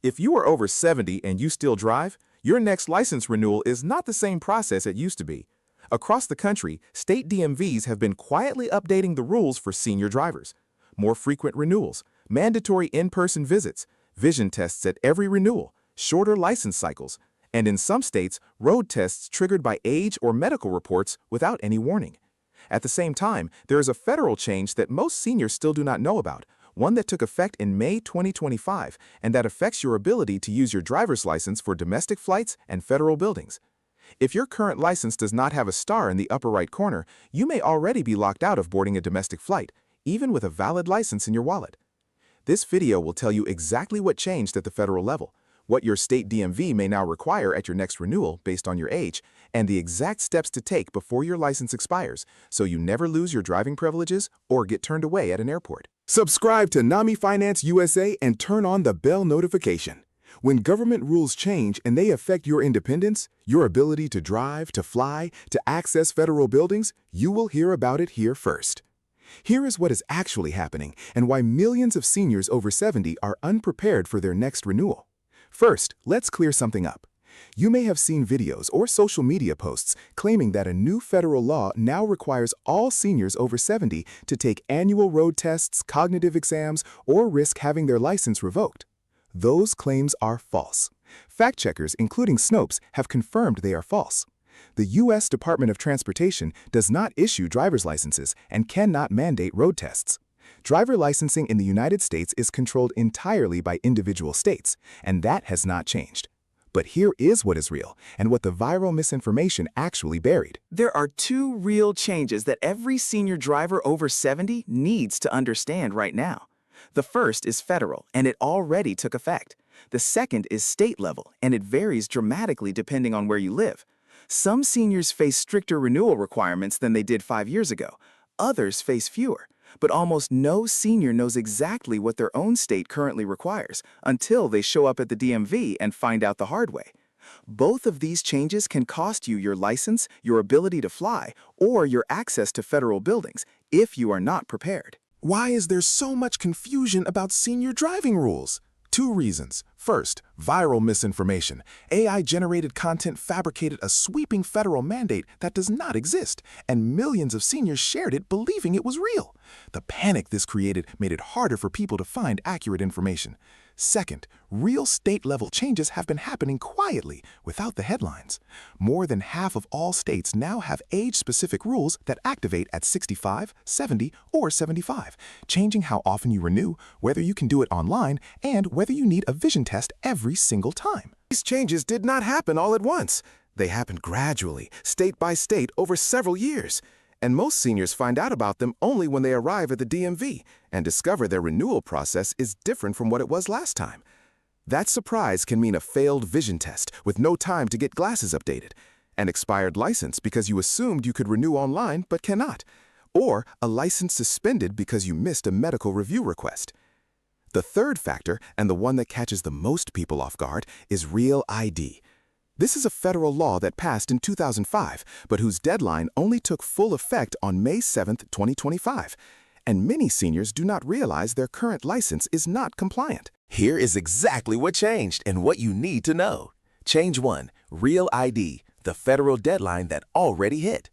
If you are over 70 and you still drive, your next license renewal is not the same process it used to be. Across the country, state DMVs have been quietly updating the rules for senior drivers. More frequent renewals, mandatory in-person visits, vision tests at every renewal, shorter license cycles, and in some states, road tests triggered by age or medical reports without any warning. At the same time, there is a federal change that most seniors still do not know about, one that took effect in May 2025 and that affects your ability to use your driver's license for domestic flights and federal buildings. If your current license does not have a star in the upper right corner, you may already be locked out of boarding a domestic flight, even with a valid license in your wallet. This video will tell you exactly what changed at the federal level, what your state DMV may now require at your next renewal based on your age, and the exact steps to take before your license expires so you never lose your driving privileges or get turned away at an airport. Subscribe to Nami Finance USA and turn on the bell notification. When government rules change and they affect your independence, your ability to drive, to fly, to access federal buildings, you will hear about it here first. Here is what is actually happening and why millions of seniors over 70 are unprepared for their next renewal. First, let's clear something up. You may have seen videos or social media posts claiming that a new federal law now requires all seniors over 70 to take annual road tests, cognitive exams, or risk having their license revoked. Those claims are false. Fact-checkers, including Snopes, have confirmed they are false. The U.S. Department of Transportation does not issue driver's licenses and cannot mandate road tests. Driver licensing in the United States is controlled entirely by individual states, and that has not changed. But here is what is real and what the viral misinformation actually buried. There are two real changes that every senior driver over 70 needs to understand right now. The first is federal, and it already took effect. The second is state level, and it varies dramatically depending on where you live. Some seniors face stricter renewal requirements than they did 5 years ago. Others face fewer. But almost no senior knows exactly what their own state currently requires until they show up at the DMV and find out the hard way. Both of these changes can cost you your license, your ability to fly, or your access to federal buildings if you are not prepared. Why is there so much confusion about senior driving rules? Two reasons. First, viral misinformation. AI-generated content fabricated a sweeping federal mandate that does not exist, and millions of seniors shared it believing it was real. The panic this created made it harder for people to find accurate information. Second, real state-level changes have been happening quietly, without the headlines. More than half of all states now have age-specific rules that activate at 65, 70, or 75, changing how often you renew, whether you can do it online, and whether you need a vision test every single time. These changes did not happen all at once. They happened gradually, state by state, over several years. And most seniors find out about them only when they arrive at the DMV and discover their renewal process is different from what it was last time. That surprise can mean a failed vision test with no time to get glasses updated, an expired license because you assumed you could renew online but cannot, or a license suspended because you missed a medical review request. The third factor, and the one that catches the most people off guard, is Real ID. This is a federal law that passed in 2005, but whose deadline only took full effect on May 7, 2025. And many seniors do not realize their current license is not compliant. Here is exactly what changed and what you need to know. Change 1. Real ID, the federal deadline that already hit.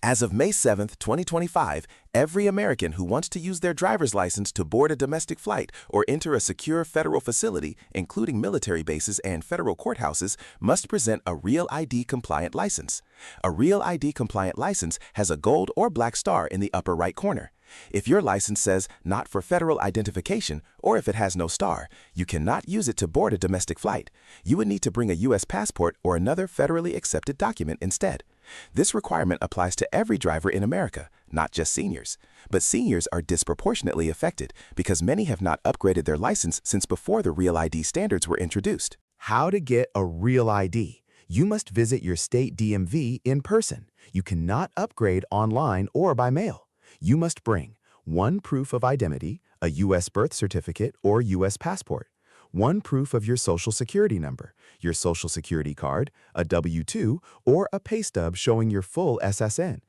As of May 7, 2025, every American who wants to use their driver's license to board a domestic flight or enter a secure federal facility, including military bases and federal courthouses, must present a Real ID compliant license. A Real ID compliant license has a gold or black star in the upper right corner. If your license says not for federal identification, or if it has no star, you cannot use it to board a domestic flight. You would need to bring a U.S. passport or another federally accepted document instead. This requirement applies to every driver in America, not just seniors. But seniors are disproportionately affected because many have not upgraded their license since before the Real ID standards were introduced. How to get a Real ID. You must visit your state DMV in person. You cannot upgrade online or by mail. You must bring 1 proof of identity, a U.S. birth certificate or U.S. passport, 1 proof of your Social Security number, your Social Security card, a W-2, or a pay stub showing your full SSN,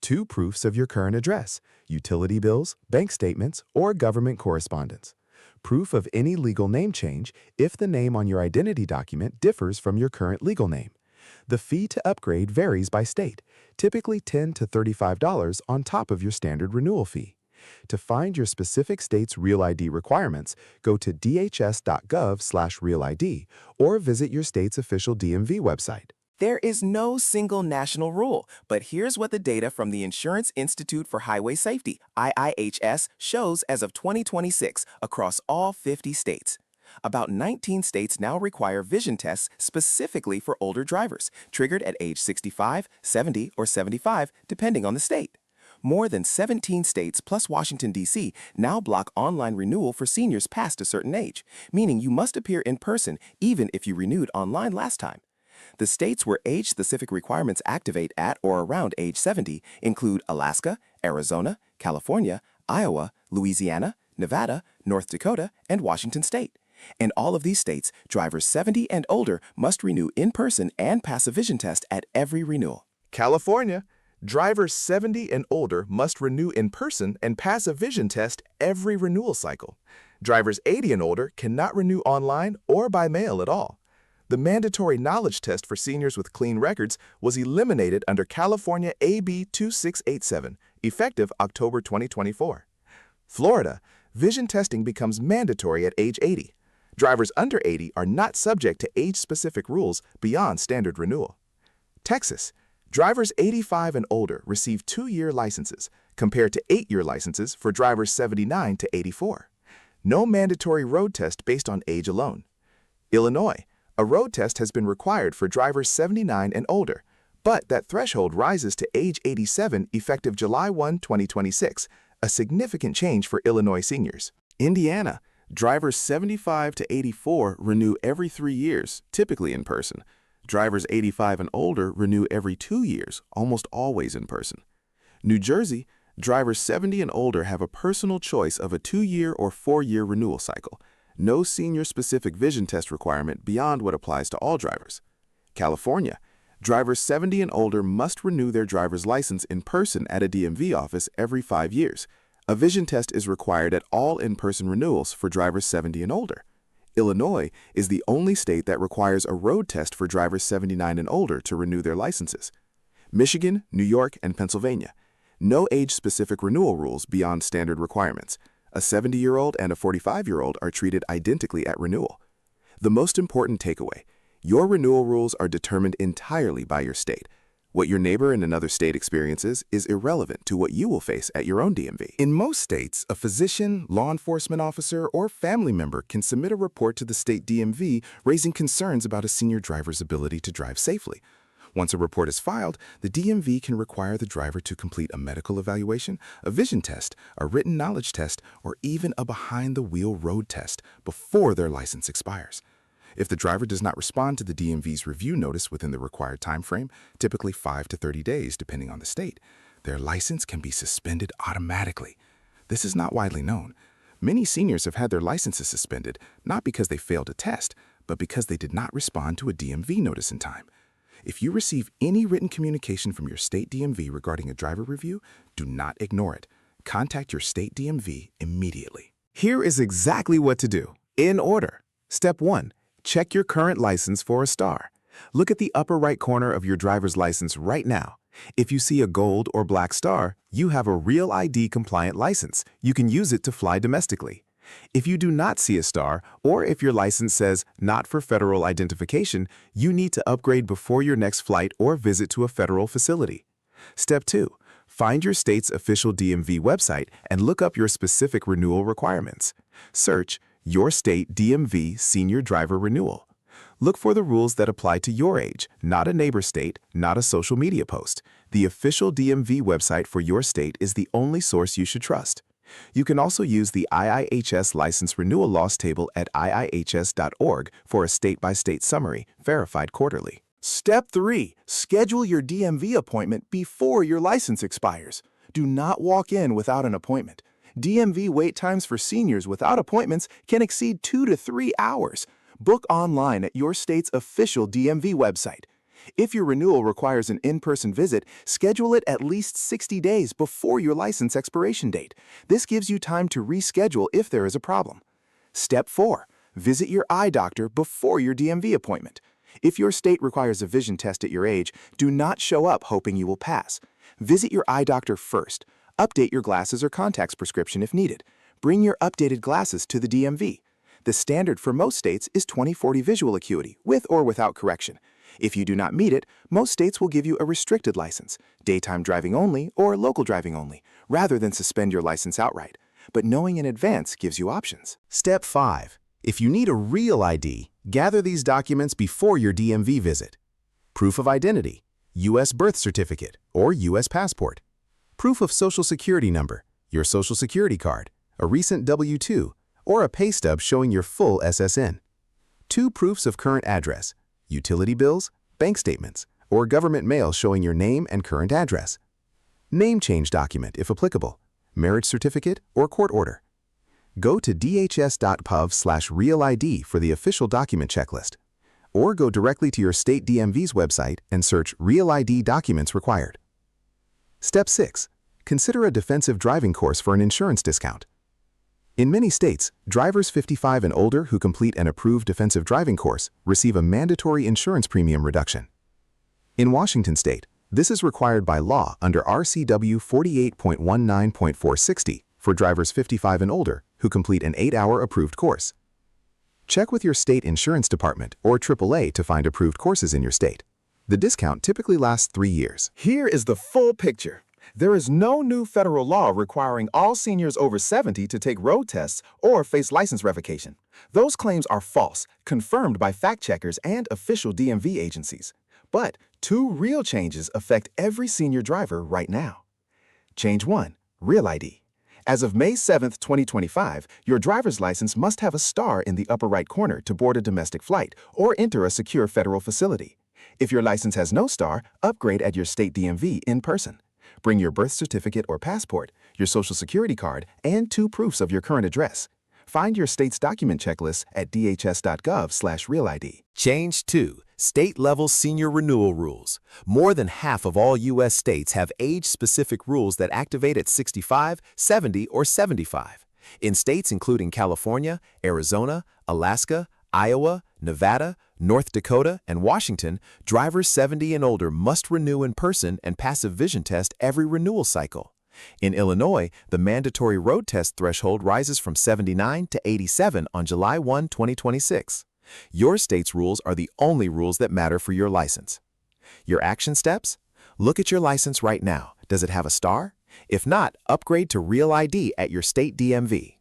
2 proofs of your current address, utility bills, bank statements, or government correspondence, proof of any legal name change if the name on your identity document differs from your current legal name. The fee to upgrade varies by state, typically $10 to $35 on top of your standard renewal fee. To find your specific state's Real ID requirements, go to dhs.gov/realid or visit your state's official DMV website. There is no single national rule, but here's what the data from the Insurance Institute for Highway Safety, IIHS, shows as of 2026 across all 50 states. About 19 states now require vision tests specifically for older drivers, triggered at age 65, 70, or 75, depending on the state. More than 17 states plus Washington, D.C. now block online renewal for seniors past a certain age, meaning you must appear in person even if you renewed online last time. The states where age-specific requirements activate at or around age 70 include Alaska, Arizona, California, Iowa, Louisiana, Nevada, North Dakota, and Washington State. In all of these states, drivers 70 and older must renew in person and pass a vision test at every renewal. California, drivers 70 and older must renew in person and pass a vision test every renewal cycle. Drivers 80 and older cannot renew online or by mail at all. The mandatory knowledge test for seniors with clean records was eliminated under California AB 2687, effective October 2024. Florida, vision testing becomes mandatory at age 80. Drivers under 80 are not subject to age-specific rules beyond standard renewal. Texas, drivers 85 and older receive 2-year licenses, compared to 8-year licenses for drivers 79 to 84. No mandatory road test based on age alone. Illinois, a road test has been required for drivers 79 and older, but that threshold rises to age 87 effective July 1, 2026, a significant change for Illinois seniors. Indiana, drivers 75 to 84 renew every 3 years, typically in person. Drivers 85 and older renew every 2 years, almost always in person. New Jersey, drivers 70 and older have a personal choice of a 2-year or 4-year renewal cycle. No senior-specific vision test requirement beyond what applies to all drivers. California, drivers 70 and older must renew their driver's license in person at a DMV office every 5 years. A vision test is required at all in-person renewals for drivers 70 and older. Illinois is the only state that requires a road test for drivers 79 and older to renew their licenses. Michigan, New York, and Pennsylvania. No age-specific renewal rules beyond standard requirements. A 70-year-old and a 45-year-old are treated identically at renewal. The most important takeaway: your renewal rules are determined entirely by your state. What your neighbor in another state experiences is irrelevant to what you will face at your own DMV. In most states, a physician, law enforcement officer, or family member can submit a report to the state DMV raising concerns about a senior driver's ability to drive safely. Once a report is filed, the DMV can require the driver to complete a medical evaluation, a vision test, a written knowledge test, or even a behind-the-wheel road test before their license expires. If the driver does not respond to the DMV's review notice within the required time frame, typically 5 to 30 days depending on the state, their license can be suspended automatically. This is not widely known. Many seniors have had their licenses suspended not because they failed a test, but because they did not respond to a DMV notice in time. If you receive any written communication from your state DMV regarding a driver review, do not ignore it. Contact your state DMV immediately. Here is exactly what to do, in order. Step 1. Check your current license for a star. Look at the upper right corner of your driver's license right now. If you see a gold or black star, you have a Real ID compliant license. You can use it to fly domestically. If you do not see a star, or if your license says not for federal identification, you need to upgrade before your next flight or visit to a federal facility. Step 2. Find your state's official DMV website and look up your specific renewal requirements. Search Your State DMV Senior Driver Renewal. Look for the rules that apply to your age, not a neighbor state, not a social media post. The official DMV website for your state is the only source you should trust. You can also use the IIHS License Renewal Loss Table at iihs.org for a state-by-state summary, verified quarterly. Step 3. Schedule your DMV appointment before your license expires. Do not walk in without an appointment. DMV wait times for seniors without appointments can exceed 2 to 3 hours. Book online at your state's official DMV website. If your renewal requires an in-person visit, schedule it at least 60 days before your license expiration date. This gives you time to reschedule if there is a problem. Step 4. Visit your eye doctor before your DMV appointment. If your state requires a vision test at your age, do not show up hoping you will pass. Visit your eye doctor first. Update your glasses or contacts prescription if needed. Bring your updated glasses to the DMV. The standard for most states is 20/40 visual acuity, with or without correction. If you do not meet it, most states will give you a restricted license, daytime driving only or local driving only, rather than suspend your license outright. But knowing in advance gives you options. Step 5. If you need a real ID, gather these documents before your DMV visit. Proof of identity, U.S. birth certificate or U.S. passport. Proof of social security number, your social security card, a recent W-2, or a pay stub showing your full SSN. 2 proofs of current address, utility bills, bank statements, or government mail showing your name and current address. Name change document if applicable, marriage certificate, or court order. Go to dhs.gov/realid for the official document checklist, or go directly to your state DMV's website and search Real ID documents required. Step 6. Consider a defensive driving course for an insurance discount. In many states, drivers 55 and older who complete an approved defensive driving course receive a mandatory insurance premium reduction. In Washington state, this is required by law under RCW 48.19.460 for drivers 55 and older who complete an 8-hour approved course. Check with your state insurance department or AAA to find approved courses in your state. The discount typically lasts 3 years. Here is the full picture. There is no new federal law requiring all seniors over 70 to take road tests or face license revocation. Those claims are false, confirmed by fact checkers and official DMV agencies. But 2 real changes affect every senior driver right now. Change 1. Real ID. As of May 7, 2025, your driver's license must have a star in the upper right corner to board a domestic flight or enter a secure federal facility. If your license has no star, upgrade at your state DMV in person. Bring your birth certificate or passport, your social security card, and 2 proofs of your current address. Find your state's document checklist at dhs.gov/realid. Change 2. State-level senior renewal rules. More than half of all U.S. states have age-specific rules that activate at 65, 70, or 75. In states including California, Arizona, Alaska, Iowa, Nevada, North Dakota, and Washington, drivers 70 and older must renew in person and pass a vision test every renewal cycle. In Illinois, the mandatory road test threshold rises from 79 to 87 on July 1, 2026. Your state's rules are the only rules that matter for your license. Your action steps? Look at your license right now. Does it have a star? If not, upgrade to Real ID at your state DMV.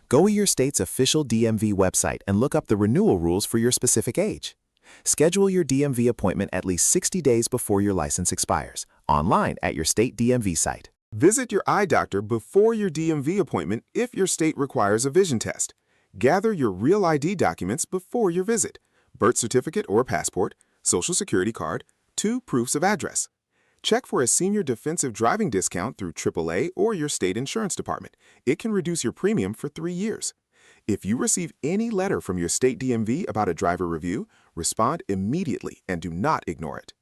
Go to your state's official DMV website and look up the renewal rules for your specific age. Schedule your DMV appointment at least 60 days before your license expires, online at your state DMV site. Visit your eye doctor before your DMV appointment if your state requires a vision test. Gather your Real ID documents before your visit: birth certificate or passport, social security card, 2 proofs of address. Check for a senior defensive driving discount through AAA or your state insurance department. It can reduce your premium for 3 years. If you receive any letter from your state DMV about a driver review, respond immediately and do not ignore it.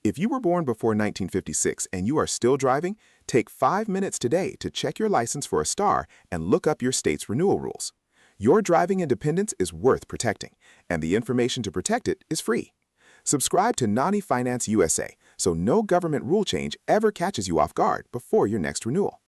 If you were born before 1956 and you are still driving, take 5 minutes today to check your license for a star and look up your state's renewal rules. Your driving independence is worth protecting, and the information to protect it is free. Subscribe to Nami Finance USA so no government rule change ever catches you off guard before your next renewal.